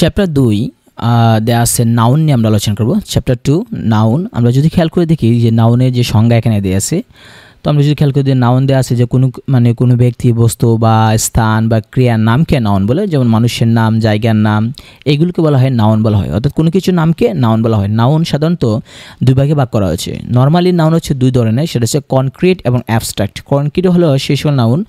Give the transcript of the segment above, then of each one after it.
Chapter 2 দেয়া আছে noun নিয়ে আমরা আলোচনা করব। Chapter 2 noun. আমরা যদি খেয়াল করে দেখি যে নাউনের যে সংজ্ঞা এখানে দেয়া আছে, তো আমরা যদি খেয়াল করে দিই নাউন দেওয়া আছে যে কোনো ব্যক্তি, বস্তু বা স্থান বা ক্রিয়ার নামকে নাউন বলে, যেমন মানুষের নাম, জায়গার নাম, এগুলোকে বলা হয় নাউন বলা হয়। অর্থাৎ কোনো কিছু নামকে নাউন বলা হয়। নাউন সাধারণত দুই ভাগে ভাগ করা হয়েছে। নর্মালি নাউন হচ্ছে দুই ধরনের, সেটা হচ্ছে কনক্রিট এবং অ্যাবস্ট্রাক্ট। কনক্রিট হলো সেই সকল নাউন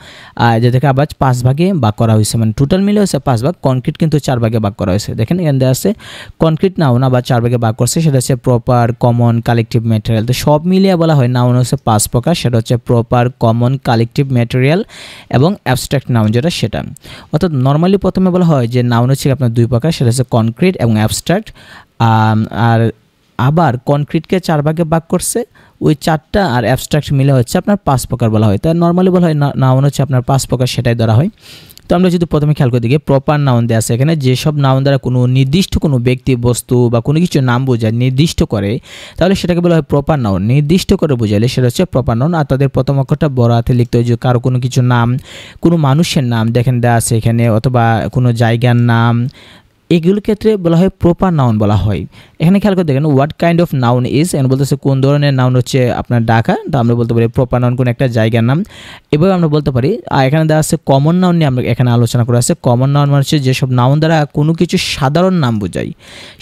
যেটাকে আবার 5 ভাগে ভাগ করা হয়েছে, মানে টোটাল মিলে হচ্ছে 5 ভাগ। কনক্রিট কিন্তু 4 ভাগে ভাগ করা হয়েছে। দেখেন এখানে দেওয়া আছে কনক্রিট নাউন আবার 4 ভাগে ভাগ করছে, সেটা হচ্ছে প্রপার, কমন, কালেকটিভ, ম্যাটেরিয়াল। তো সব মিলিয়ে বলা হয় নাউন হচ্ছে 5 প্রকার, সেটা হচ্ছে প্রপার, কমন, কালেকটিভ, ম্যাটেরিয়াল এবং অ্যাবস্ট্রাক্ট নাউন যেটা সেটা। অর্থাৎ নর্মালি প্রথমে বলা হয় যে নাউন হচ্ছে আপনার দুই প্রকার, সেটা হচ্ছে কনক্রিট এবং অ্যাবস্ট্রাক্ট। আর আবার কনক্রিটকে 4 ভাগে ভাগ করছে, ওই 4টা আর অ্যাবস্ট্রাক্ট মিলে হচ্ছে আপনার 5 প্রকার বলা হয়। তাই নর্মালি বলা হয় নাউন হচ্ছে আপনার 5 প্রকার, সেটাই ধরা হয়। তো আমরা যদি প্রথমে খেয়াল করে দেখি প্রপার নাউন দেওয়া আছে এখানে, যেসব নাউন দ্বারা কোনো নির্দিষ্ট কোনো ব্যক্তি, বস্তু বা কোনো কিছু নাম বোঝায়, নির্দিষ্ট করে, তাহলে সেটাকে বলা হয় প্রপার নাউন। নির্দিষ্ট করে বোঝাইলে সেটা হচ্ছে প্রপার নাউন। আর তাদের প্রথম অক্ষরটা বড় হাতে লিখতে হয়। যে কারো কোনো কিছু নাম, কোনো মানুষের নাম দেখেন দেওয়া আছে এখানে, অথবা কোনো জায়গার নাম, এগুলোর ক্ষেত্রে বলা হয় প্রপার নাউন বলা হয়। এখানে খেয়াল করে দেখেন what kind of noun is, এখানে বলতেছে কোন ধরনের নাউন হচ্ছে আপনার ডাকা। তো আমরা বলতে পারি প্রপার নাউন কোনো একটা জায়গার নাম, এভাবে আমরা বলতে পারি। আর এখানে দেওয়া আছে কমন নাউন নিয়ে আমরা এখানে আলোচনা করা আছে। কমন নাউন মানে হচ্ছে যেসব নাউন দ্বারা কোনো কিছু সাধারণ নাম বোঝায়,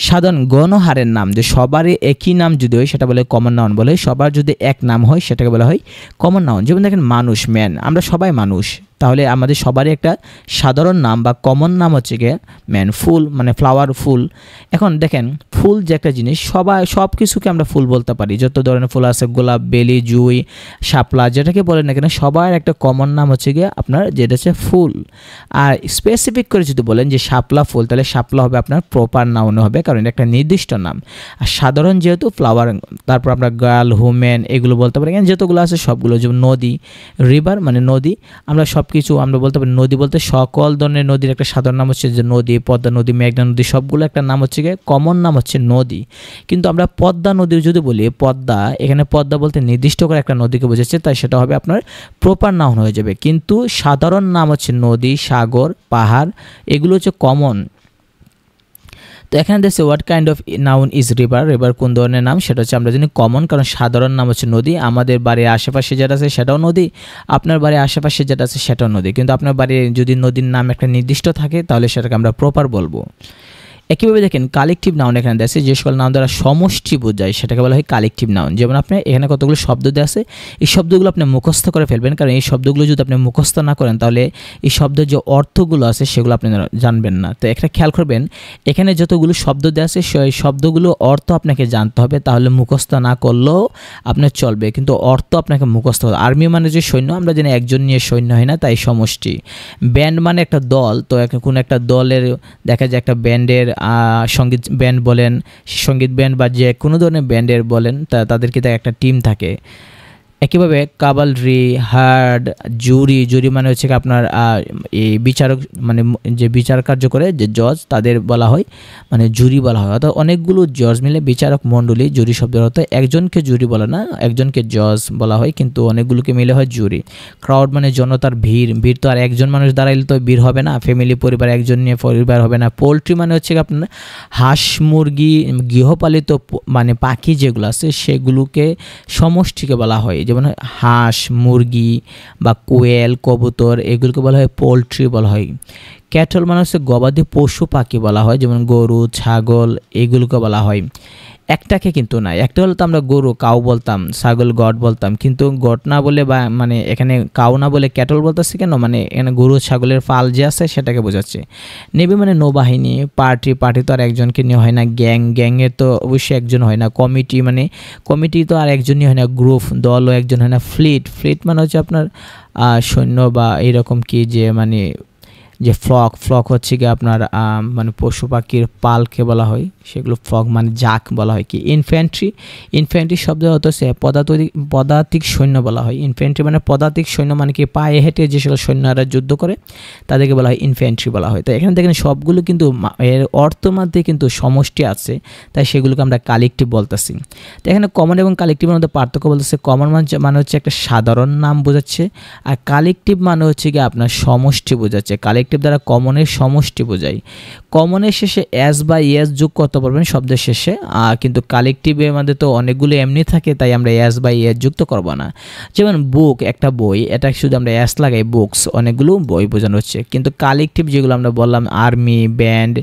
সাধারণ গণহারের নাম, যে সবারই একই নাম যদি হয় সেটা বলে কমন নাউন বলে। সবার যদি এক নাম হয় সেটাকে বলা হয় কমন নাউন। যেমন দেখেন মানুষ, ম্যান, আমরা সবাই মানুষ, তাহলে আমাদের সবারই একটা সাধারণ নাম বা কমন নাম হচ্ছে গিয়ে ম্যান। ফুল মানে ফ্লাওয়ার, ফুল। এখন দেখেন ফুল যে একটা জিনিস, সব কিছুকে আমরা ফুল বলতে পারি। যত ধরনের ফুল আছে, গোলাপ, বেলি, জুঁই, শাপলা, যেটাকে বলেন না কেন, সবার একটা কমন নাম হচ্ছে গিয়ে আপনার যেটা হচ্ছে ফুল। আর স্পেসিফিক করে যদি বলেন যে শাপলা ফুল, তাহলে শাপলা হবে আপনার প্রপার নাউন হবে, কারণ এটা একটা নির্দিষ্ট নাম। আর সাধারণ যেহেতু ফ্লাওয়ার, তারপর আমরা গার্ল, হুমেন, এগুলো বলতে পারি। এখানে যতগুলো আছে সবগুলো, যেমন নদী, রিভার মানে নদী, আমরা সব কিছু আমরা বলতে পারি নদী বলতে সকল ধরনের নদীর একটা সাধারণ নাম হচ্ছে যে নদী, পদ্মা নদী, মেঘনা নদী, সবগুলো একটা নাম হচ্ছে গিয়ে কমন নাম হচ্ছে নদী। কিন্তু আমরা পদ্মা নদী যদি বলি, পদ্মা, এখানে পদ্মা বলতে নির্দিষ্ট করে একটা নদীকে বোঝাচ্ছে, তাই সেটা হবে আপনার প্রপার নাউন হয়ে যাবে। কিন্তু সাধারণ নাম হচ্ছে নদী, সাগর, পাহাড়, এগুলো হচ্ছে কমন। তো এখানে দেখছে what kind of noun is river, river কোন ধরনের নাম, সেটা হচ্ছে আমরা জানি কমন, কারণ সাধারণ নাম হচ্ছে নদী। আমাদের বাড়ির আশেপাশে যেটা আছে সেটাও নদী, আপনার বাড়ির আশেপাশে যেটা আছে সেটাও নদী। কিন্তু আপনার বাড়ির যদি নদীর নাম একটা নির্দিষ্ট থাকে তাহলে সেটাকে আমরা প্রপার বলবো। একইভাবে দেখেন কালেকটিভ নাউন এখানে দেওয়া আছে, যে সকল নাউন দ্বারা সমষ্টি বোঝায় সেটাকে বলা হয় কালেকটিভ নাউন। যেমন আপনি এখানে কতগুলো শব্দ দেওয়া আছে, এই শব্দগুলো আপনি মুখস্থ করে ফেলবেন, কারণ এই শব্দগুলো যদি আপনি মুখস্থ না করেন তাহলে এই শব্দের যে অর্থগুলো আছে সেগুলো আপনি জানবেন না। তো একটা খেয়াল করবেন, এখানে যতগুলো শব্দ দেওয়া আছে সেই শব্দগুলো অর্থ আপনাকে জানতে হবে, তাহলে মুখস্থ না করলেও আপনার চলবে, কিন্তু অর্থ আপনাকে মুখস্থ হবে। আর্মি মানে যে সৈন্য, আমরা জানি একজন নিয়ে সৈন্য হয় না, তাই সমষ্টি। ব্যান্ড মানে একটা দল, তো কোনো একটা দলের দেখা যায় একটা ব্যান্ডের সঙ্গীত ব্যান্ড বলেন, সঙ্গীত ব্যান্ড বা যে কোনো ধরনের ব্যান্ডের বলেন, তাদেরকে একটা টিম থাকে। একইভাবে কাভালরি, হার্ড, জুরি মানে হচ্ছে আপনার এই বিচারক, মানে যে বিচার কার্য করে যে জজ, তাদের বলা হয় মানে জুরি বলা হয়। অর্থাৎ অনেকগুলো জজ মিলে বিচারক মণ্ডলী, জুরি শব্দের অর্থ একজনকে জুরি বলে না, একজনকে জজ বলা হয়, কিন্তু অনেকগুলোকে মিলে হয় জুরি। ক্রাউড মানে জনতার ভিড়, ভিড় তো আর একজন মানুষ দাঁড়াইলে তো ভিড় হবে না, ফ্যামিলি, পরিবার, একজন নিয়ে পরিবার হবে না। পোলট্রি মানে হচ্ছে আপনার হাঁস, মুরগি, গৃহপালিত মানে পাখি যেগুলো আছে সেগুলোকে সমষ্টিকে বলা হয়। যেমন হাঁস, মুরগি বা কোয়েল, কবুতর, এগুলোকে বলা হয় পোলট্রি বলা হয়। ক্যাটল মানে হচ্ছে গবাদি পশু পাখি বলা হয়, যেমন গরু, ছাগল, এগুলোকে বলা হয়। একটাকে কিন্তু না, একটা হলো তো আমরা গরু কাউ বলতাম, ছাগল গট বলতাম, কিন্তু গট না বলে বা মানে এখানে কাউ না বলে ক্যাটল বলতেছি কেন, মানে এখানে গরু ছাগলের পাল যে আছে সেটাকে বোঝাচ্ছে। নেভি মানে নৌবাহিনী, পার্টি তো আর একজনকে নিয়ে হয় না, গ্যাংয়ের তো অবশ্যই একজন হয় না, কমিটি মানে কমিটি তো আর একজনই হয় না, গ্রুপ দলও একজন হয় না। ফ্লিট মানে হচ্ছে আপনার সৈন্য বা এরকম কি, যে মানে যে ফ্লক হচ্ছে কি আপনার মানে পশু পাখির পালকে বলা হয়, সেগুলো ফ্লক মানে জাক বলা হয়। কি ইনফ্যান্ট্রি শব্দ হচ্ছে পদাতিক সৈন্য বলা হয়। ইনফ্যান্ট্রি মানে পদাতিক সৈন্য, মানে কি পায়ে হেঁটে যে সকল সৈন্যরা যুদ্ধ করে তাদেরকে বলা হয় ইনফ্যান্ট্রি বলা হয়। তো এখানে দেখেন সবগুলো কিন্তু এর অর্থ মধ্যে কিন্তু সমষ্টি আছে, তাই সেগুলোকে আমরা কালেকটিভ বলতেছি। তো এখানে কমন এবং কালেকটিভের মধ্যে পার্থক্য বলতেছে, কমন মানে হচ্ছে একটা সাধারণ নাম বোঝাচ্ছে, আর কালেকটিভ মানে হচ্ছে কি আপনার সমষ্টি বোঝাচ্ছে। কালেকটিভ কালেকটিভ দ্বারা কমনের সমষ্টি বোঝায়। কমনের শেষে এস বা ইএস যোগ করতে পারবেন শব্দের শেষে, কিন্তু কালেকটিভের মধ্যে তো অনেকগুলো এমনি থাকে, তাই আমরা এস বা ইএস যুক্ত করব না। যেমন বুক একটা বই, এটা শুধু আমরা এস লাগাই, বুকস অনেকগুলো বই বোঝানো হচ্ছে। কিন্তু কালেকটিভ যেগুলো আমরা বললাম আর্মি, ব্যান্ড,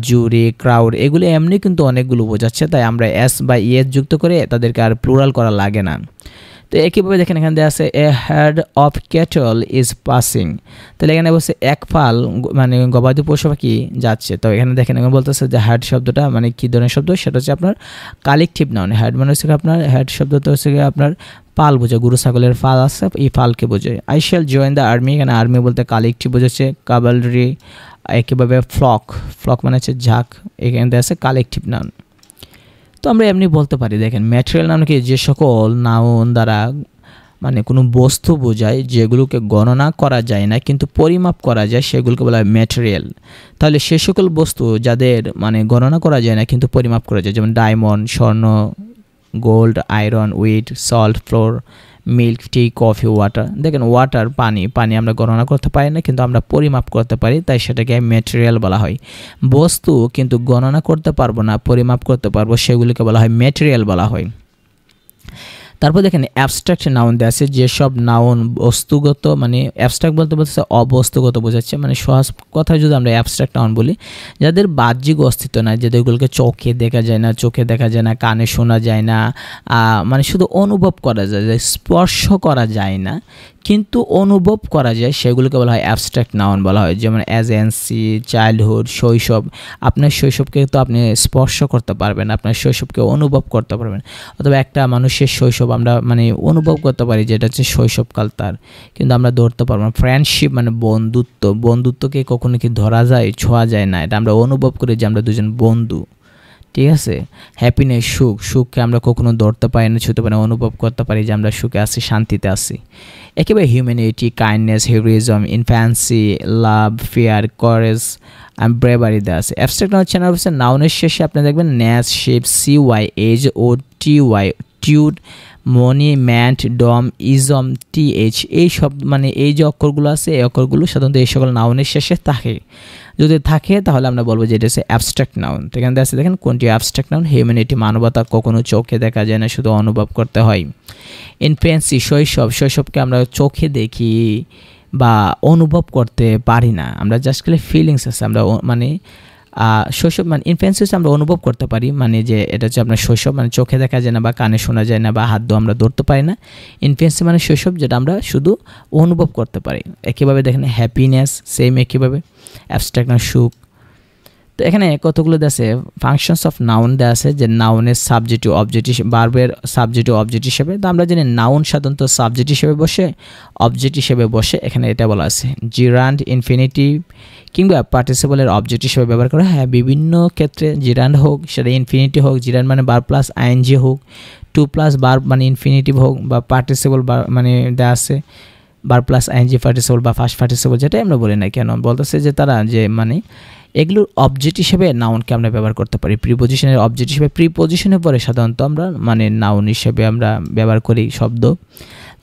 জুরি, ক্রাউড, এগুলো এমনি কিন্তু অনেকগুলো বোঝাচ্ছে, তাই আমরা এস বা ইএস যুক্ত করে তাদেরকে আর প্লুরাল করা লাগে না। তো একইভাবে দেখেন এখানে দেওয়া আছে a herd of cattle is passing, তাহলে এখানে বলছে এক পাল মানে গবাদি পশু পাখি যাচ্ছে। তো এখানে দেখেন এখানে বলতেছে যে হার্ড শব্দটা মানে কী ধরনের শব্দ, সেটা হচ্ছে আপনার কালেকটিভ নাউন। হার্ড মানে হচ্ছে আপনার হার্ড শব্দটা হচ্ছে আপনার পাল বোঝায়, গরু ছাগলের পাল আছে, এই পালকে বোঝায়। I shall join the army, এখানে আর্মি বলতে কালেকটিভ বোঝাচ্ছে। কাভালরি, একইভাবে ফ্লক মানে হচ্ছে ঝাঁক, এখানে দেওয়া আছে কালেকটিভ নাউন। তো আমরা এমনি বলতে পারি, দেখেন ম্যাটেরিয়াল নাউন কি, যে সকল নাউন দ্বারা মানে কোনো বস্তু বোঝায় যেগুলোকে গণনা করা যায় না কিন্তু পরিমাপ করা যায়, সেগুলোকে বলা হয় ম্যাটেরিয়াল। তাহলে সে সকল বস্তু যাদের মানে গণনা করা যায় না কিন্তু পরিমাপ করা যায়, যেমন ডায়মন্ড, স্বর্ণ, gold, iron, wheat, salt, flour, milk, tea, coffee, water. দেখেন ওয়াটার পানি আমরা গণনা করতে পারি না কিন্তু আমরা পরিমাপ করতে পারি, তাই সেটাকে ম্যাটেরিয়াল বলা হয়। বস্তু কিন্তু গণনা করতে পারবো না, পরিমাপ করতে পারবো, সেগুলিকে বলা হয় ম্যাটেরিয়াল বলা হয়। তারপর দেখেন অ্যাবস্ট্রাক্ট নাউন দেওয়া আছে, যেসব নাউন বস্তুগত মানে অ্যাবস্ট্রাক্ট বলতে বলতেছে অবস্তুগত বোঝাচ্ছে, মানে সহজ কথায় যদি আমরা অ্যাবস্ট্রাক্ট নাউন বলি, যাদের বাহ্যিক অস্তিত্ব নাই, যাদেরগুলোকে চোখে দেখা যায় না, কানে শোনা যায় না, মানে শুধু অনুভব করা যায়, স্পর্শ করা যায় না কিন্তু অনুভব করা যায়, সেগুলোকে বলা হয় অ্যাবস্ট্রাক্ট নাউন বলা হয়। যেমন এজেন্সি, চাইল্ডহুড, শৈশব। আপনার শৈশবকে তো আপনি স্পর্শ করতে পারবেন, আপনার শৈশবকে অনুভব করতে পারবেন, অথবা একটা মানুষের শৈশব আমরা মানে অনুভব করতে পারি, যেটা হচ্ছে শৈশবকাল তার, কিন্তু আমরা ধরতে পারবো না। ফ্রেন্ডশিপ মানে বন্ধুত্বকে কখনো কি ধরা যায়, ছোঁয়া যায় না, এটা আমরা অনুভব করি যে আমরা দুজন বন্ধু, ঠিক আছে। হ্যাপিনেস, সুখকে আমরা কখনো ধরতে পারি না, ছুঁতে পারি না, অনুভব করতে পারি যে আমরা সুখে আছি, শান্তিতে আছি। একেবারে humanity, kindness, heroism, infancy, love, fear, chores and bravery দেওয়া আছে। অ্যাবস্ট্রাক্ট নাউন চেনার হচ্ছে নাউনের শেষে আপনি দেখবেন ন্যাস, শেপ, CY, এজ, OTY, টিউড, মনি, ম্যান্ট, ডম, ইজম, TH, এই সব মানে এই যে অক্ষরগুলো আছে, এই অক্ষরগুলো সাধারণত এই সকল নাউনের শেষে থাকে। যদি থাকে তাহলে আমরা বলবো যে এটা হচ্ছে অ্যাবস্ট্রাক্ট নাউন। তো এখানে আছে দেখেন কোনটি অ্যাবস্ট্রাক্ট নাউন। হিউম্যানিটি, মানবতা কখনো চোখে দেখা যায় না, শুধু অনুভব করতে হয়। ইনফ্যান্সি, শৈশবকে আমরা চোখে দেখি বা অনুভব করতে পারি না, আমরা জাস্ট খালি ফিলিংস আছে, আমরা মানে শৈশব মানে ইনফ্যান্সি আমরা অনুভব করতে পারি, মানে যে এটা হচ্ছে আপনার শৈশব, মানে চোখে দেখা যায় না বা কানে শোনা যায় না বা হাত দিয়ে আমরা ধরতে পারি না। ইনফ্যান্সি মানে শৈশব, যেটা আমরা শুধু অনুভব করতে পারি। একইভাবে দেখেন হ্যাপিনেস, সেম একইভাবে অ্যাবস্ট্রাক্ট নাউন, সুখ। তো এখানে কতগুলো দেওয়া আছে ফাংশনস অফ নাউন দেওয়া আছে, যে নাউনের সাবজেক্টিভ অবজেক্ট বার্বের সাবজেক্টিভ অবজেক্ট হিসেবে। তো আমরা জানি নাউন সাধারণত সাবজেক্ট হিসেবে বসে, অবজেক্ট হিসেবে বসে, এখানে এটা বলা আছে। জিরান্ড, ইনফিনিটিভ কিংবা পার্টিসিপলের অবজেক্ট হিসেবে ব্যবহার করা হয় বিভিন্ন ক্ষেত্রে। জিরান্ড হোক, সেটা ইনফিনিটিভ হোক, জিরান্ড মানে বার প্লাস আইএনজি হোক, টু প্লাস বার মানে ইনফিনিটিভ হোক, বা পার্টিসিপল বার মানে দেওয়া আছে বার প্লাস আইএনজি পার্টিসিপল বা ফার্স্ট পার্টিসিপল, যেটাই আমরা বলি না কেন, বলতেছে যে তারা যে মানে এগুলোর অবজেক্ট হিসেবে নাউনকে আমরা ব্যবহার করতে পারি। প্রিপোজিশনের অবজেক্ট হিসেবে, প্রিপোজিশনের পরে সাধারণত আমরা মানে নাউন হিসেবে আমরা ব্যবহার করি শব্দ।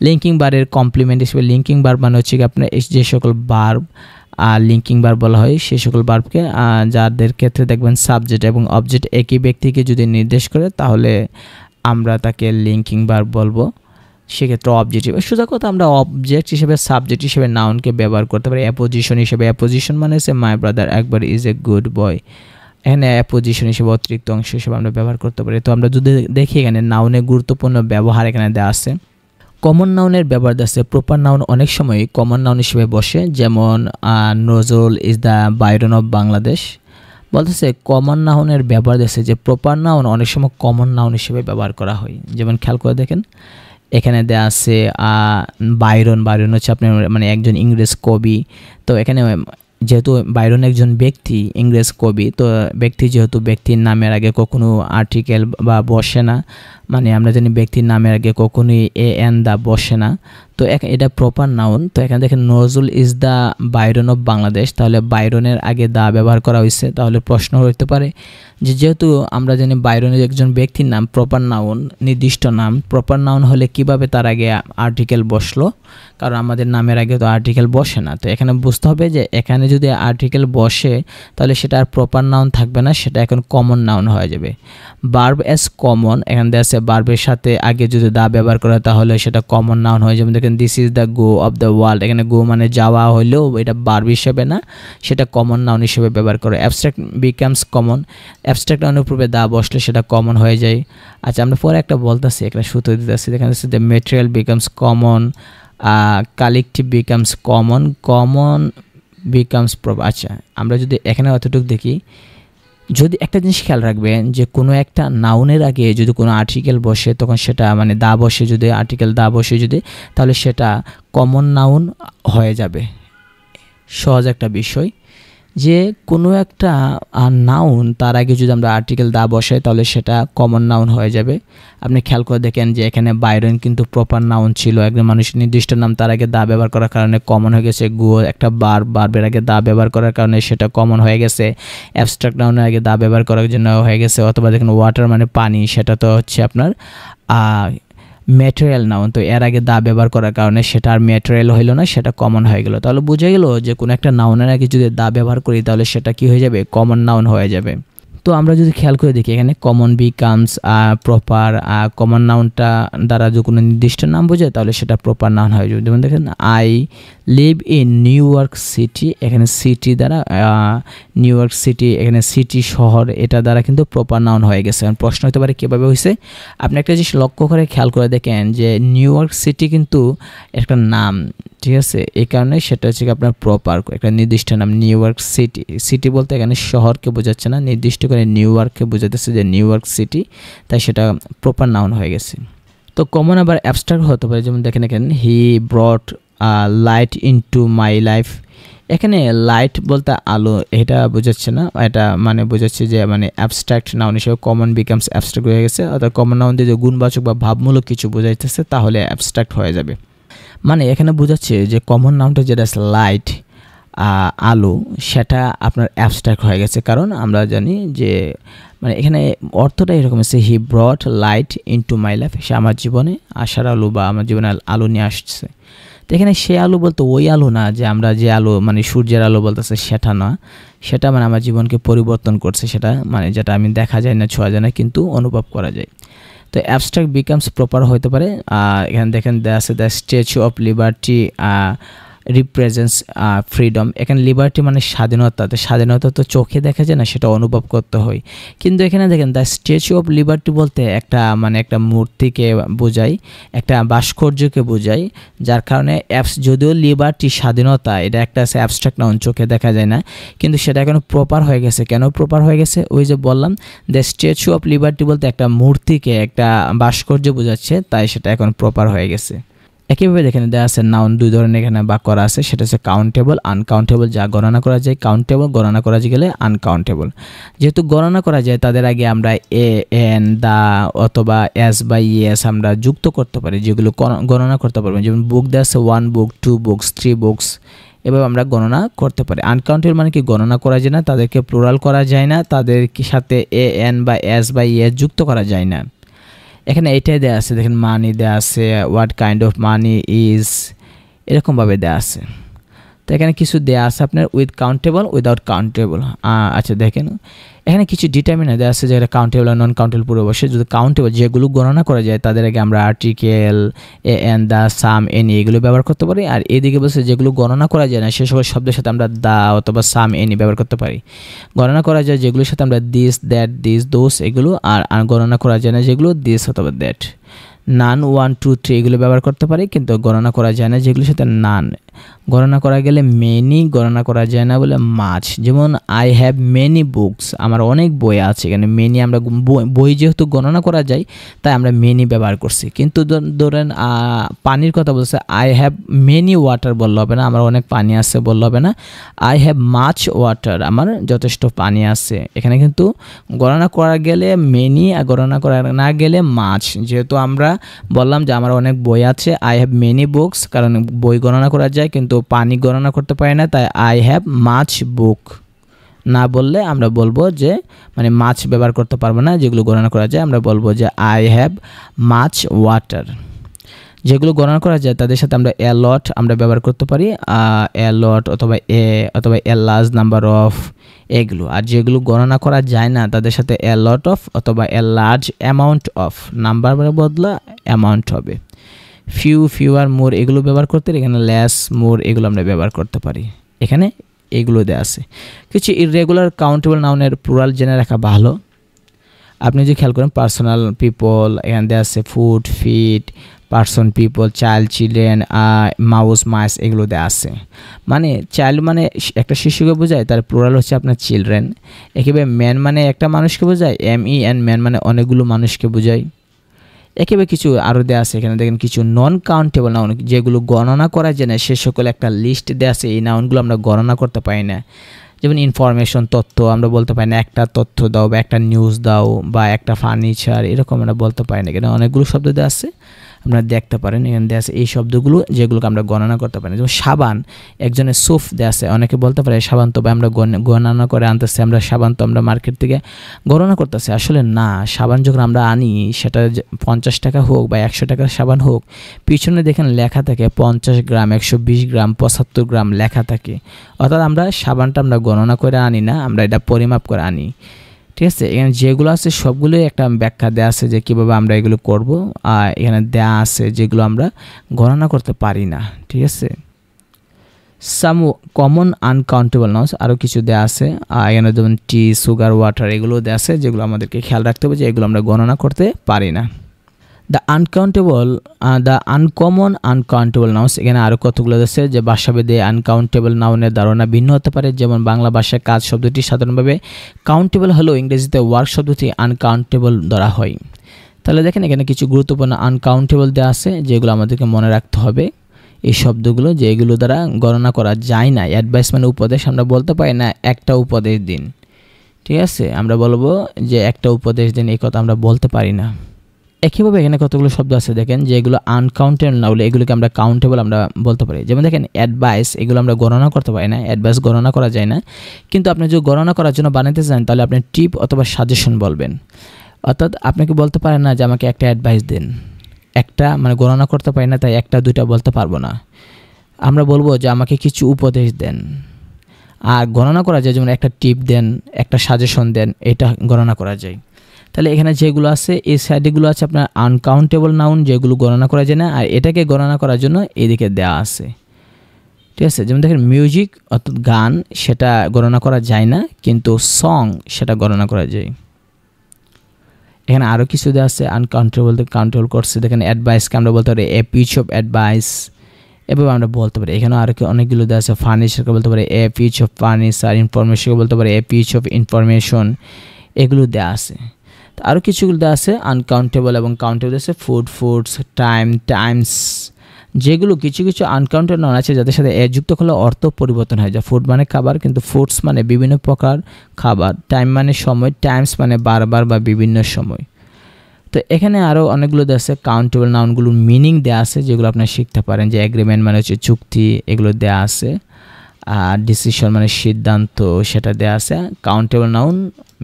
লিঙ্কিং বারের কমপ্লিমেন্ট হিসেবে, লিঙ্কিং বার মানে হচ্ছে কি আপনার যে সকল বার্ব লিঙ্কিং বার বলা হয়, সেই সকল বার্বকে যাদের ক্ষেত্রে দেখবেন সাবজেক্ট এবং অবজেক্ট একই ব্যক্তিকে যদি নির্দেশ করে তাহলে আমরা তাকে লিঙ্কিং বার বলবো, সেক্ষেত্রে অবজেক্ট হিসেবে। সোজা কথা আমরা অবজেক্ট হিসেবে, সাবজেক্ট হিসেবে নাউনকে ব্যবহার করতে পারি। অ্যাপোজিশন হিসেবে, অ্যাপোজিশন মানে হচ্ছে মাই ব্রাদার একবার ইজ এ গুড বয়, এখানে অ্যাপোজিশন হিসেবে অতিরিক্ত অংশ হিসেবে আমরা ব্যবহার করতে পারি। তো আমরা যদি দেখি এখানে নাউনের গুরুত্বপূর্ণ ব্যবহার এখানে দেওয়া আছে। কমন নাউনের ব্যবহার আছে। প্রপার নাউন অনেক সময় কমন নাউন হিসেবে বসে, যেমন Nazrul is the Byron of Bangladesh. বলতেছে কমন নাউনের ব্যবহার আছে, যে প্রপার নাউন অনেক সময় কমন নাউন হিসেবে ব্যবহার করা হয়। যেমন খেয়াল করে দেখেন এখানে দেওয়া আছে বাইরন হচ্ছে আপনার মানে একজন ইংরেজ কবি। তো এখানে যেহেতু বাইরন একজন ব্যক্তি, ইংরেজ কবি, তো ব্যক্তি যেহেতু ব্যক্তির নামের আগে কখনো আর্টিকেল বা বসে না, মানে আমরা জানি ব্যক্তির নামের আগে কখনোই এ এন দা বসে না। তো এটা প্রপার নাউন। তো এখানে দেখেন Nazrul is the Byron of Bangladesh, তাহলে বাইরনের আগে দা ব্যবহার করা হয়েছে। তাহলে প্রশ্ন হতে পারে যে যেহেতু আমরা জানি বাইরনের একজন ব্যক্তির নাম প্রপার নাউন, নির্দিষ্ট নাম, প্রপার নাউন হলে কিভাবে তার আগে আর্টিকেল বসলো, কারণ আমাদের নামের আগে তো আর্টিকেল বসে না। তো এখানে বুঝতে হবে যে এখানে যদি আর্টিকেল বসে তাহলে সেটা আর প্রপার নাউন থাকবে না, সেটা এখন কমন নাউন হয়ে যাবে। ভার্ব অ্যাজ কমন, এখানে দেখা আছে ভার্বের সাথে আগে যদি দা ব্যবহার করে তাহলে সেটা কমন নাউন হয়ে যাবে। দেখেন this is the go of the world, এখানে গো মানে যাওয়া হলেও এটা ভার্ব হিসেবে না, সেটা কমন নাউন হিসেবে ব্যবহার করে। অ্যাবস্ট্রাক্ট বিকামস কমন, অ্যাবস্ট্রাক্ট নাউনের পূর্বে দা বসলে সেটা কমন হয়ে যায়। আচ্ছা, আমরা পরে একটা বলতেছি, একটা সূত্র দিতেছি। এখানে the material becomes common, collective becomes common, common becomes proper. আচ্ছা, আমরা যদি এখানে অতটুকু দেখি, যদি একটা জিনিস খেয়াল রাখবেন যে কোনো একটা নাউনের আগে যদি কোনো আর্টিকেল বসে তখন সেটা মানে দা বসে, যদি আর্টিকেল দা বসে যদি, তাহলে সেটা কমন নাউন হয়ে যাবে। সহজ একটা বিষয় যে কোনো একটা নাউন তার আগে যদি আমরা আর্টিকেল দা বসাই তাহলে সেটা কমন নাউন হয়ে যাবে। আপনি খেয়াল করে দেখেন যে এখানে বাইরন কিন্তু প্রপার নাউন ছিল, একজন মানুষের নির্দিষ্ট নাম, তার আগে দা ব্যবহার করার কারণে কমন হয়ে গেছে। গো একটা বার্বের আগে দা ব্যবহার করার কারণে সেটা কমন হয়ে গেছে। অ্যাবস্ট্রাক্ট নাউনের আগে দা ব্যবহার করার জন্য হয়ে গেছে। অথবা দেখেন ওয়াটার মানে পানি, সেটা তো হচ্ছে আপনার ম্যাটেরিয়াল নাউন, তো এর আগে দা ব্যবহার করার কারণে সেটা আর ম্যাটেরিয়াল হইলো না, সেটা কমন হয়ে গেল। তাহলে বোঝা গেল যে কোনো একটা নাউনের আগে যদি দা ব্যবহার করি তাহলে সেটা কি হয়ে যাবে, কমন নাউন হয়ে যাবে। তো আমরা যদি খেয়াল করে দেখি এখানে কমন বিকামস প্রপার, কমন নাউনটা দ্বারা যদি কোনো নির্দিষ্ট নাম বোঝায় তাহলে সেটা প্রপার নাউন হয়ে যাবে। যেমন দেখেন I live in new York city, এখানে সিটি দ্বারা নিউ ইয়র্ক সিটি, এখানে সিটি শহর, এটা দ্বারা কিন্তু প্রপার নাউন হয়ে গেছে। প্রশ্ন হতে পারে কীভাবে হয়েছে। আপনি একটা জিনিস লক্ষ্য করে খেয়াল করে দেখেন যে নিউ ইয়র্ক সিটি কিন্তু একটা নাম, ঠিক আছে, এই কারণে সেটা হচ্ছে আপনার প্রপার একটা নির্দিষ্ট নাম নিউ ইয়র্ক সিটি। সিটি বলতে এখানে শহরকে বোঝাচ্ছে না, নির্দিষ্ট করে নিউ ইয়র্ককে বোঝাতেছে যে নিউ ইয়র্ক সিটি, তাই সেটা প্রপার নাউন হয়ে গেছে। তো কমন আবার অ্যাবস্ট্রাক্ট হতে পারে। যেমন দেখেন এখানে he brought light into my life, এখানে লাইট বলতে আলো, এটা বোঝাচ্ছে না, এটা মানে বোঝাচ্ছে যে মানে অ্যাবস্ট্রাক্ট নাউন হিসেবে কমন বিকামস অ্যাবস্ট্রাক্ট হয়ে গেছে। অর্থাৎ কমন নাউন দিয়ে যে গুণবাচক বা ভাবমূলক কিছু বোঝাইতেছে তাহলে অ্যাবস্ট্রাক্ট হয়ে যাবে। মানে এখানে বোঝাচ্ছে যে কমন নাউনটা যেটা আছে লাইট, আলো, সেটা আপনার অ্যাবস্ট্রাক্ট হয়ে গেছে। কারণ আমরা জানি যে মানে এখানে অর্থটা এরকম আছে, he brought light into my life, সে আমার জীবনে আশার আলো বা আমার জীবনে আলো নিয়ে আসছে। তো এখানে সে আলো বলতে ওই আলো না যে আমরা যে আলো মানে সূর্যের আলো বলতেছে, সেটা না, সেটা মানে আমার জীবনকে পরিবর্তন করছে, সেটা মানে যেটা আমি দেখা যায় না, ছোঁয়া যায় না, কিন্তু অনুভব করা যায়। তো অ্যাবস্ট্রাক্ট বিকামস প্রপার হতে পারে। এখানে দেখেন আছে the statue of liberty represents freedom, এখানে লিবার্টি মানে স্বাধীনতা, তো স্বাধীনতা তো চোখে দেখা যায় না, সেটা অনুভব করতে হয়। কিন্তু এখানে দেখেন দ্য স্ট্যাচু অফ লিবার্টি বলতে একটা মানে একটা মূর্তিকে বোঝায়, একটা ভাস্কর্যকে বোঝায়, যার কারণে যদিও লিবার্টি স্বাধীনতা এটা একটা আছে অ্যাবস্ট্রাক্ট নাউন, চোখে দেখা যায় না, কিন্তু সেটা এখন প্রপার হয়ে গেছে। কেন প্রপার হয়ে গেছে? ওই যে বললাম দ্য স্ট্যাচু অফ লিবার্টি বলতে একটা মূর্তিকে, একটা ভাস্কর্য বোঝাচ্ছে, তাই সেটা এখন প্রপার হয়ে গেছে। একইভাবে দেখেন দেওয়া আছে নাউন দুই ধরনের এখানে বাক করা আছে, সেটা হচ্ছে কাউন্টেবল, আনকাউন্টেবল। যা গণনা করা যায় কাউন্টেবল, গণনা করা গেলে আনকাউন্টেবল। যেহেতু গণনা করা যায় তাদের আগে আমরা এ এন দা অথবা এস বা ইএস আমরা যুক্ত করতে পারি, যেগুলো গণনা করতে পারবো। যেমন বুক দেওয়া আছে 1 বুক 2 বুকস 3 বুকস, এভাবে আমরা গণনা করতে পারি। আনকাউন্টেবল মানে কি গণনা করা যায় না, তাদেরকে প্লুরাল করা যায় না, তাদের সাথে এ এন বা এস বা ইএস যুক্ত করা যায় না। এখানে এটাই দেওয়া আছে, দেখেন মানি দেওয়া আছে, what kind of money is, এরকমভাবে দেওয়া আছে। তো এখানে কিছু দেওয়া আছে আপনার উইথ কাউন্টেবল, উইদাউট কাউন্টেবল। আচ্ছা দেখেন এখানে কিছু ডিটারমিনার দেওয়া আছে, যেটা কাউন্টেবল আর নন কাউন্টেবল পুরো বসে। যদি কাউন্টেবল যেগুলো গণনা করা যায় তাদের আগে আমরা article, a an, the, some, any এগুলো ব্যবহার করতে পারি। আর এদিকে বলছে যেগুলো গণনা করা যায় না সে সকল শব্দের সাথে আমরা দা অথবা সাম, এনি ব্যবহার করতে পারি। গণনা করা যায় যেগুলোর সাথে আমরা দিস, দ্যাট, দিস, দোস এগুলো, আর গণনা করা যায় না যেগুলো দিস অথবা দ্যাট। নান, 1 2 3 এগুলো ব্যবহার করতে পারি, কিন্তু গণনা করা যায় না যেগুলোর সাথে নান, গণনা করা গেলে মেনি গণনা করা যায় না বলে মাছ। যেমন আই হ্যাভ মেনি বুকস, আমার অনেক বই আছে। এখানে মেনি আমরা বই যেহেতু গণনা করা যায় তাই আমরা মেনি ব্যবহার করছি। কিন্তু ধরেন পানির কথা বলছে, আই হ্যাভ মেনি ওয়াটার বললে হবে না, আমার অনেক পানি আছে বললে হবে না। আই হ্যাভ মাচ ওয়াটার, আমার যথেষ্ট পানি আছে। এখানে কিন্তু গণনা করা গেলে মেনি আর গণনা করা না গেলে মাছ। যেহেতু আমরা বললাম যে আমার অনেক বই আছে, আই হ্যাভ মেনি বুকস, কারণ বই গণনা করা যায় কিন্তু পানি গণনা করতে পারি না, তাই আই হ্যাভ মাছ বুক না বললে আমরা বলবো যে মানে মাছ ব্যবহার করতে পারবো না। যেগুলো গণনা করা যায় আমরা বলবো যে আই হ্যাভ মাছ ওয়াটার। যেগুলো গণনা করা যায় তাদের সাথে আমরা এ লট আমরা ব্যবহার করতে পারি, এ লট অথবা এ লার্জ নাম্বার অফ এগুলো। আর যেগুলো গণনা করা যায় না তাদের সাথে এ লট অফ অথবা a large amount of, number বদলা অ্যামাউন্ট হবে। ফিউ, ফিউয়ার, মোর এগুলো ব্যবহার করতে, এখানে লেস, মোর এগুলো আমরা ব্যবহার করতে পারি। এখানে এগুলো দেওয়া আছে। কিছু ইররেগুলার কাউন্টেবল নাউনের প্লুরাল জেনে রাখা ভালো। আপনি যদি খেয়াল করেন পার্সোনাল, পিপল, এখানে দেওয়া আছে food, feet, person, people, child, children, mouse, mice এগুলো দেওয়া আছে। মানে চাইল্ড মানে একটা শিশুকে বোঝায়, তার প্লুরাল হচ্ছে আপনার চিলড্রেন। একেবারে ম্যান মানে একটা মানুষকে বোঝায়, MEN ম্যান মানে অনেকগুলো মানুষকে বোঝায়। একেবারে কিছু আরও দেওয়া আছে। এখানে দেখেন কিছু নন কাউন্টেবল নাউন, যেগুলো গণনা করা যায় না সে সকল একটা লিস্ট দেওয়া আছে। এই নাউনগুলো আমরা গণনা করতে পারি না। যেমন ইনফরমেশন, তথ্য, আমরা বলতে পারি না একটা তথ্য দাও বা একটা নিউজ দাও বা একটা ফার্নিচার, এরকম আমরা বলতে পারি না। এখানে অনেকগুলো শব্দ দেওয়া আছে, আপনারা দেখতে পারেন। এখানে দেওয়া আছে এই শব্দগুলো যেগুলোকে আমরা গণনা করতে পারি। যেমন সাবান, একজনের সোফ দেওয়া আছে। অনেকে বলতে পারে সাবান তো আমরা গণনা করে আনতেছি, আমরা সাবান তো আমরা মার্কেট থেকে গণনা করতেছি। আসলে না, সাবান যখন আমরা আনি সেটা 50 টাকা হোক বা 100 টাকার সাবান হোক, পিছনে দেখেন লেখা থাকে 50 গ্রাম, 120 গ্রাম, 75 গ্রাম লেখা থাকে। অর্থাৎ আমরা সাবানটা আমরা গণনা করে আনি না, আমরা এটা পরিমাপ করে আনি। ঠিক আছে, এখানে যেগুলো আছে সবগুলোই একটা ব্যাখ্যা দেওয়া আছে যে কীভাবে আমরা এগুলো করব। আর এখানে দেওয়া আছে যেগুলো আমরা গণনা করতে পারি না। ঠিক আছে, সাম কমন আনকাউন্টেবল নাউন্স আরও কিছু দেওয়া আছে। এখানে যেমন টি, সুগার, ওয়াটার এগুলো দেওয়া আছে, যেগুলো আমাদেরকে খেয়াল রাখতে হবে যে এগুলো আমরা গণনা করতে পারি না। দ্য আনকমন আনকাউন্টেবল নাউন্স, এখানে আরও কতগুলো আছে যে ভাষাভেদে আনকাউন্টেবল নাউনের ধারণা ভিন্ন হতে পারে। যেমন বাংলা ভাষায় কাজ শব্দটি সাধারণভাবে কাউন্টেবল হলেও ইংরেজিতে ওয়ার্ক শব্দটি আনকাউন্টেবল ধরা হয়। তাহলে দেখেন এখানে কিছু গুরুত্বপূর্ণ আনকাউন্টেবল দেওয়া আছে যেগুলো আমাদেরকে মনে রাখতে হবে। এই শব্দগুলো যে এগুলো দ্বারা গণনা করা যায় না। অ্যাডভাইস মানে উপদেশ, আমরা বলতে পারি না একটা উপদেশ দিন। ঠিক আছে, আমরা বলবো যে একটা উপদেশ দিন, এই কথা আমরা বলতে পারি না। একইভাবে এখানে কতগুলো শব্দ আছে দেখেন যেগুলো আনকাউন্টেবল না হলে এগুলোকে আমরা কাউন্টেবল আমরা বলতে পারি। যেমন দেখেন অ্যাডভাইস, এগুলো আমরা গণনা করতে পারি না, অ্যাডভাইস গণনা করা যায় না। কিন্তু আপনি যদি গণনা করার জন্য বানাতে চান তাহলে আপনি টিপ অথবা সাজেশন বলবেন। অর্থাৎ আপনাকে বলতে পারেন না যে আমাকে একটা অ্যাডভাইস দিন, একটা মানে গণনা করতে পারি না তাই একটা দুইটা বলতে পারবো না। আমরা বলবো যে আমাকে কিছু উপদেশ দেন। আর গণনা করা যায় যেমন একটা টিপ দেন, একটা সাজেশন দেন, এটা গণনা করা যায়। তাহলে এখানে যেগুলো আছে এই সাইডেগুলো আছে আপনার আনকাউন্টেবল নাউন, যেগুলো গণনা করা যায় না, আর এটাকে গণনা করার জন্য এদিকে দেওয়া আছে। ঠিক আছে, যেমন দেখেন মিউজিক অর্থাৎ গান, সেটা গণনা করা যায় না, কিন্তু সং সেটা গণনা করা যায়। এখানে আরও কিছু দেওয়া আছে আনকাউন্টেবল কাউন্টেবল করছে। দেখেন অ্যাডভাইসকে আমরা বলতে পারি এ পিচ অফ অ্যাডভাইস, এভাবে আমরা বলতে পারি। এখানেও আরও অনেকগুলো দেওয়া আছে। ফার্নিচারকে বলতে পারি এ পিচ অফ ফার্নিচার, ইনফরমেশনকে বলতে পারি এ পিচ অফ ইনফরমেশন, এগুলো দেওয়া আছে। আরও কিছুগুলো দেওয়া আছে আনকাউন্টেবল এবং কাউন্টেবল আছে। ফুড, ফুডস, টাইম, টাইমস, যেগুলো কিছু কিছু আনকাউন্টেবল নাউন আছে যাদের সাথে এ যুক্ত করলে অর্থ পরিবর্তন হয়ে যায়। ফুড মানে খাবার, কিন্তু ফুডস মানে বিভিন্ন প্রকার খাবার। টাইম মানে সময়, টাইমস মানে বারবার বা বিভিন্ন সময়। তো এখানে আরও অনেকগুলো দেওয়া আছে কাউন্টেবল নাউনগুলোর মিনিং দেওয়া আছে যেগুলো আপনারা শিখতে পারেন। যে এগ্রিমেন্ট মানে হচ্ছে চুক্তি, এগুলো দেওয়া আছে। আর ডিসিশন মানে সিদ্ধান্ত, সেটা দেওয়া আছে। Countable noun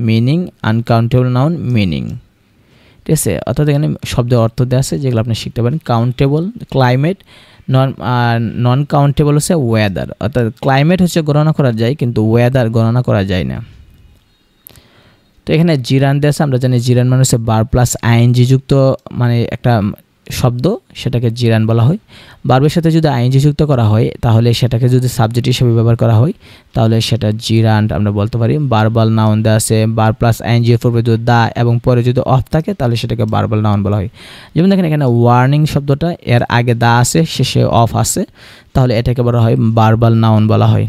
meaning, uncountable noun meaning. ঠিক আছে, অর্থাৎ এখানে শব্দের অর্থ দেওয়া আছে যেগুলো আপনি শিখতে পারেন। কাউন্টেবল ক্লাইমেট, নন কাউন্টেবল হচ্ছে ওয়েদার। অর্থাৎ ক্লাইমেট হচ্ছে গণনা করা যায় কিন্তু ওয়েদার গণনা করা যায় না। তো এখানে জিরান দেওয়া আছে। আমরা জানি জিরান মানে হচ্ছে বার প্লাস আইএনজি যুক্ত মানে একটা শব্দ সেটাকে জিরান বলা হয়। ভার্বের সাথে যদি আইএনজি যুক্ত করা হয় তাহলে সেটাকে যদি সাবজেক্ট হিসেবে ব্যবহার করা হয় তাহলে সেটা জিরান্ট আমরা বলতে পারি। ভার্বাল নাউন দেওয়া আছে, ভার্ব প্লাস আইএনজি এর পূর্বে যদি দা এবং পরে যদি অফ থাকে তাহলে সেটাকে ভার্বাল নাউন বলা হয়। যেমন দেখেন এখানে ওয়ার্নিং শব্দটা এর আগে দা আছে, শেষে অফ আছে, তাহলে এটাকে বলা হয় ভার্বাল নাউন বলা হয়।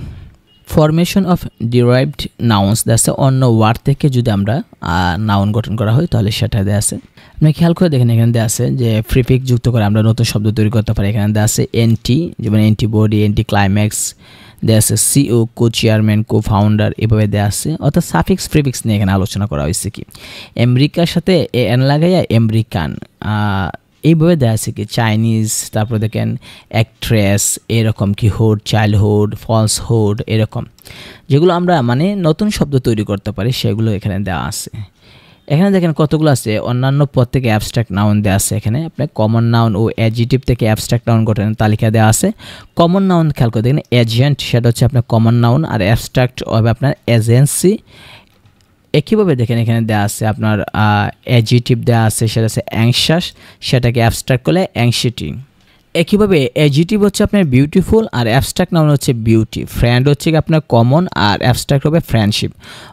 ফরমেশন অফ ডিরাইভড নাউন্স দেওয়া আছে, অন্য ওয়ার্ড থেকে যদি আমরা নাউন গঠন করা হয় তাহলে সেটা দেওয়া আছে। আপনি খেয়াল করে দেখেন এখানে দেওয়া আছে যে প্রিফিক্স যুক্ত করে আমরা নতুন শব্দ তৈরি করতে পারি। এখানে দেওয়া আছে এনটি, যেমন এন্টিবডি, এন্টি ক্লাইম্যাক্স দেওয়া আছে, CEO co chairman, co founder, এভাবে দেওয়া আছে। অর্থাৎ সাফিক্স প্রিফিক্স নিয়ে এখানে আলোচনা করা হয়েছে কি আমেরিকার সাথে এন লাগাইয়া আমেরিকান, এইভাবে দেওয়া আছে কি চাইনিজ, তারপর দেখেন অ্যাক্ট্রেস, এরকম কি হুড, চাইল্ডহুড, ফলসহুড, এরকম যেগুলো আমরা মানে নতুন শব্দ তৈরি করতে পারি সেগুলো এখানে দেওয়া আছে। এখানে দেখেন কতগুলো আছে, অন্যান্য পদ থেকে অ্যাবস্ট্রাক্ট নাউন দেওয়া আছে। এখানে আপনার কমন নাউন ও অ্যাডজেক্টিভ থেকে অ্যাবস্ট্রাক্ট নাউন গঠনের তালিকা দেওয়া আছে। কমন নাউন খেয়াল করে দেখেন এজেন্ট, সেটা হচ্ছে আপনার কমন নাউন, আর অ্যাবস্ট্রাক্ট হবে আপনার এজেন্সি। একইভাবে দেখেন এখানে দেওয়া আছে আপনার অ্যাডজেক্টিভ দেওয়া আছে, সেটা হচ্ছে অ্যাংশাস, সেটাকে অ্যাবস্ট্রাক্ট করলে অ্যাংশিটি। একইভাবে অ্যাডজেক্টিভ হচ্ছে আপনার বিউটিফুল, আর অ্যাবস্ট্রাক্ট নাউন হচ্ছে বিউটি। ফ্রেন্ড হচ্ছে আপনার কমন, আর অ্যাবস্ট্রাক্ট হবে ফ্রেন্ডশিপ।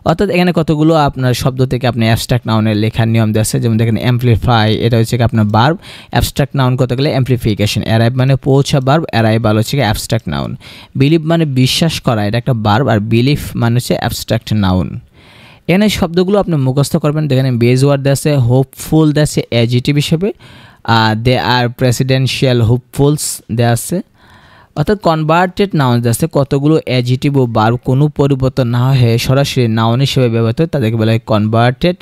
অর্থাৎ এখানে কতগুলো আপনার শব্দ থেকে আপনি অ্যাবস্ট্রাক্ট নাউনের লেখার নিয়ম দেওয়া আছে। যেমন দেখেন অ্যাম্পলিফাই, এটা হচ্ছে আপনার ভার্ব, অ্যাবস্ট্রাক্ট নাউন করতে গেলে অ্যাম্পলিফিকেশন। অ্যারাইভ মানে পৌঁছা ভার্ব, অ্যারাইভাল হচ্ছে অ্যাবস্ট্রাক্ট নাউন। বিলিভ মানে বিশ্বাস করা, এটা একটা ভার্ব, আর বিলিফ মানে হচ্ছে অ্যাবস্ট্রাক্ট নাউন। এখানে শব্দগুলো আপনি মুখস্থ করবেন। দেখেন বেজ ওয়ার্ড দেওয়া আছে, হোপফুল দেওয়া আছে অ্যাডজেক্টিভ হিসেবে, দে আর প্রেসিডেন্সিয়াল হোপফুলস দেওয়া আছে। অর্থাৎ কনভার্টেড নাউন দেওয়া আছে, কতগুলো অ্যাডজেক্টিভ ও ভার্ব কোনো পরিবর্তন না হয়ে সরাসরি নাউন হিসেবে ব্যবহৃত হয় তাদেরকে বলা হয় কনভার্টেড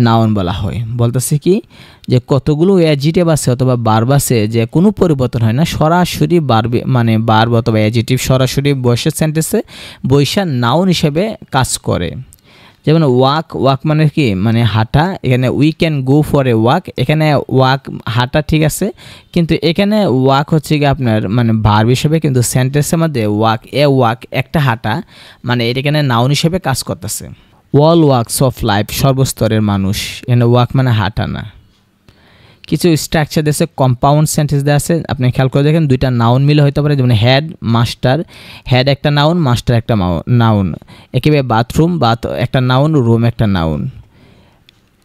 নাউন বলা হয়। বলতেছে কি যে কতগুলো অ্যাডজেক্টিভ আছে অথবা ভার্ব আছে যে কোনো পরিবর্তন হয় না, সরাসরি ভার্ব মানে ভার্ব অথবা অ্যাডজেক্টিভ সরাসরি বসের সেন্টেন্সে বৈশা নাউন হিসেবে কাজ করে। যেমন ওয়াক, ওয়াক মানে কি মানে হাঁটা, এখানে we can go for a walk, এখানে ওয়াক হাঁটা ঠিক আছে, কিন্তু এখানে ওয়াক হচ্ছে কি আপনার মানে ভার্ব হিসেবে, কিন্তু সেন্টেন্সের মধ্যে ওয়াক এ ওয়াক একটা হাঁটা মানে এটা এখানে নাউন হিসেবে কাজ করতেছে। ওয়াল ওয়াকস অফ লাইফ, সর্বস্তরের মানুষ, এখানে ওয়াক মানে হাঁটা না। কিছু স্ট্রাকচার দিয়েছে, কম্পাউন্ড সেন্টেন্স দেওয়া আছে, আপনি খেয়াল করে দেখেন দুইটা নাউন মিলে হতে পারে। যেমন হেড মাস্টার, হেড একটা নাউন, মাস্টার একটা নাউন। একেবারে বাথরুম, বাথ একটা নাউন, রুম একটা নাউন।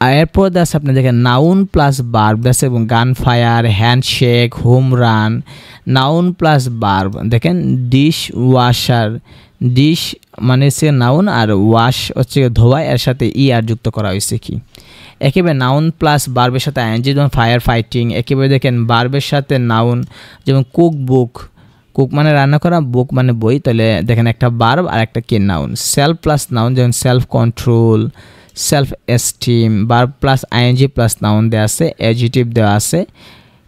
আর এরপর দেওয়া আছে আপনি দেখেন নাউন প্লাস ভার্ব আছে, এবং গান fire, handshake, home run, noun plus verb. দেখেন ডিশ ওয়াশার, ডিশ মানে হচ্ছে নাউন, আর ওয়াশ হচ্ছে ধোয়া, এর সাথে আর যুক্ত করা হয়েছে কি একেবারে নাউন প্লাস ভার্বের সাথে আইএনজি, যেমন ফায়ার ফাইটিং। একেবারে দেখেন ভার্বের সাথে নাউন, যেমন কুক বুক, কুক মানে রান্না করা, বুক মানে বই, তাহলে দেখেন একটা ভার্ব আর একটা কি নাউন। সেলফ প্লাস নাউন, যেমন self control, self esteem. Verb plus ING plus noun দেওয়া আছে, অ্যাডজেক্টিভ দেওয়া আছে,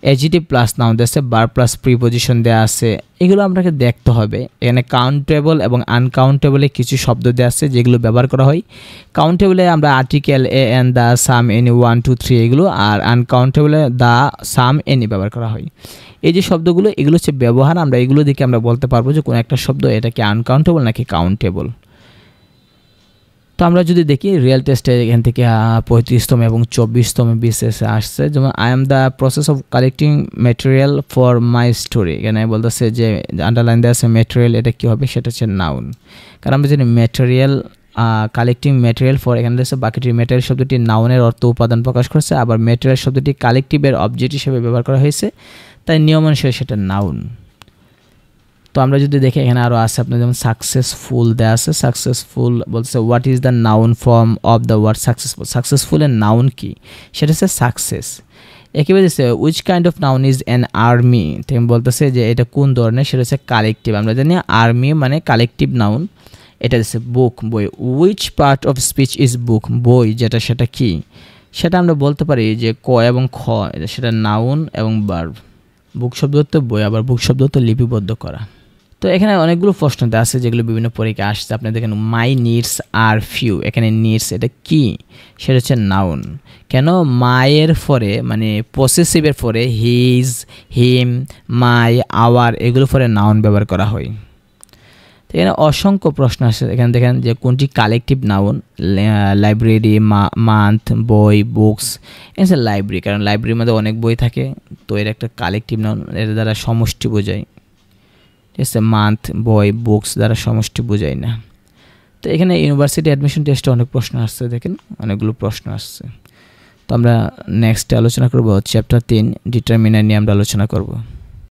অ্যাডজেক্টিভ প্লাস নাউন দেওয়া আছে, ভার্ব প্লাস প্রিপোজিশন দেওয়া আছে। এগুলো আপনাকে দেখতে হবে। এখানে কাউন্টেবল এবং আনকাউন্টেবলে কিছু শব্দ দেওয়া আছে যেগুলো ব্যবহার করা হয়। কাউন্টেবলে আমরা article a N, the, some, any, 1 2 3 এগুলো, আর আনকাউন্টেবলে দ্য, সাম, এনি ব্যবহার করা হয়। এই যে শব্দগুলো এগুলো হচ্ছে ব্যবহার, আমরা এগুলো দেখে আমরা বলতে পারবো যে কোনো একটা শব্দ এটা কি আনকাউন্টেবল নাকি কাউন্টেবল। তো আমরা যদি দেখি রিয়েল টেস্টে এখান থেকে 35তম এবং 24তম বিসিএসে আসছে। যেমন I am the process of collecting material for my story, এখানে বলতেছে যে আন্ডারলাইন দেওয়া আছে ম্যাটেরিয়াল, এটা কী হবে সেটা হচ্ছে নাউন। কারণ আমরা জানি ম্যাটেরিয়াল কালেক্টিং ম্যাটেরিয়াল ফর, এখানে রয়েছে বাকিটি ম্যাটেরিয়াল শব্দটি নাউনের অর্থ উপাদান প্রকাশ করছে, আবার ম্যাটেরিয়াল শব্দটি কালেক্টিভের অবজেক্ট হিসেবে ব্যবহার করা হয়েছে, তাই নিয়ম অনুসারে সেটা নাউন। তো আমরা যদি দেখি এখানে আরও আছে আপনার, যেমন সাকসেসফুল দেওয়া আছে। সাকসেসফুল বলছে what is the noun form of the word successful, সাকসেসফুলের নাউন কি সেটা হচ্ছে সাকসেস। একেবারে দিচ্ছে which kind of noun is an army, তুমি বলতেছে যে এটা কোন ধরনের, সেটা হচ্ছে কালেকটিভ। আমরা জানি আর্মি মানে কালেকটিভ নাউন। এটা দিচ্ছে বুক, বই। Which part of speech is বুক, বই যেটা সেটা কি, সেটা আমরা বলতে পারি যে ক এবং খ, সেটা নাউন এবং ভার্ব। বুক শব্দ তো বই, আবার বুক শব্দ তো লিপিবদ্ধ করা। তো এখানে অনেকগুলো প্রশ্ন আছে যেগুলো বিভিন্ন পরীক্ষা আসছে। আপনি দেখেন মাই নিডস আর ফিউ, এখানে নিডস এটা কি, সেটা হচ্ছে নাউন। কেন মায়ের পরে মানে পসেসিভের পরে হিজ, হিম, মাই, আওয়ার এগুলো পরে নাউন ব্যবহার করা হয়। তো এখানে অসংখ্য প্রশ্ন আসে। এখানে দেখেন যে কোনটি কালেকটিভ নাউন, লাইব্রেরি, মান্থ, বই, বুকস। এটা লাইব্রেরি, কারণ লাইব্রেরির মধ্যে অনেক বই থাকে, তো এর একটা কালেকটিভ নাউন, এর দ্বারা সমষ্টি বোঝায়। ঠিক আছে, মান্থ, বই, বুকস দ্বারা সমষ্টি বোঝায় না। তো এখানে ইউনিভার্সিটি অ্যাডমিশন টেস্টে অনেক প্রশ্ন আসছে, দেখেন অনেকগুলো প্রশ্ন আসছে। তো আমরা নেক্সটে আলোচনা করব চ্যাপ্টার 3 ডিটারমিনার নিয়ে আমরা আলোচনা করব।